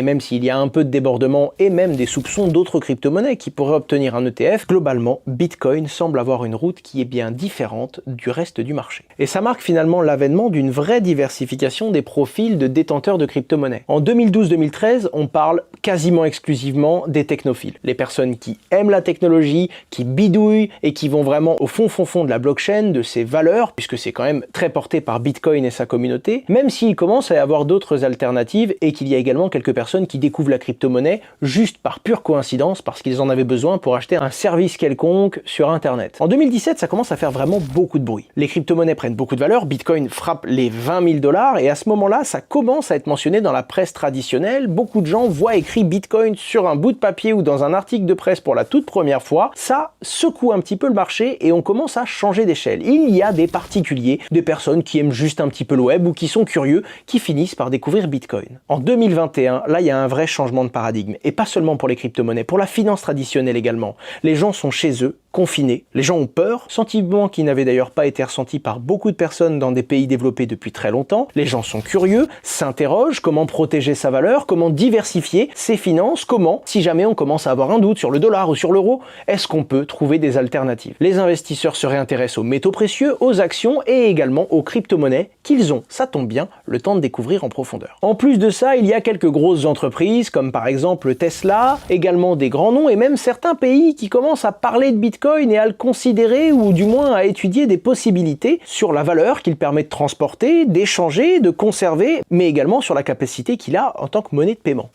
Et même s'il y a un peu de débordement et même des soupçons d'autres crypto-monnaies qui pourraient obtenir un ETF, globalement, Bitcoin semble avoir une route qui est bien différente du reste du marché. Et ça marque finalement l'avènement d'une vraie diversification des profils de détenteurs de crypto-monnaies. En 2012-2013, on parle quasiment exclusivement des technophiles. Les personnes qui aiment la technologie, qui bidouillent et qui vont vraiment au fond de la blockchain, de ses valeurs, puisque c'est quand même très porté par Bitcoin et sa communauté, même s'il commence à y avoir d'autres alternatives et qu'il y a également quelques personnes qui découvrent la crypto-monnaie juste par pure coïncidence parce qu'ils en avaient besoin pour acheter un service quelconque sur Internet. En 2017, ça commence à faire vraiment beaucoup de bruit. Les crypto-monnaies prennent beaucoup de valeur, Bitcoin frappe les 20 000 $ et à ce moment-là, ça commence à être mentionné dans la presse traditionnelle. Beaucoup de gens voient écrit Bitcoin sur un bout de papier ou dans un article de presse pour la toute première fois. Ça secoue un petit peu le marché et on commence à changer d'échelle. Il y a des particuliers, des personnes qui aiment juste un petit peu le web ou qui sont curieux, qui finissent par découvrir Bitcoin. En 2021, là, il y a un vrai changement de paradigme. Et pas seulement pour les crypto-monnaies, pour la finance traditionnelle également. Les gens sont chez eux, confinés, les gens ont peur, sentiment qui n'avait d'ailleurs pas été ressenti par beaucoup de personnes dans des pays développés depuis très longtemps. Les gens sont curieux, s'interrogent comment protéger sa valeur, comment diversifier ses finances, comment, si jamais on commence à avoir un doute sur le dollar ou sur l'euro, est-ce qu'on peut trouver des alternatives. Les investisseurs se réintéressent aux métaux précieux, aux actions et également aux crypto-monnaies qu'ils ont, ça tombe bien, le temps de découvrir en profondeur. En plus de ça, il y a quelques grosses entreprises comme par exemple Tesla, également des grands noms et même certains pays qui commencent à parler de Bitcoin et à le considérer ou du moins à étudier des possibilités sur la valeur qu'il permet de transporter, d'échanger, de conserver, mais également sur la capacité qu'il a en tant que monnaie de paiement.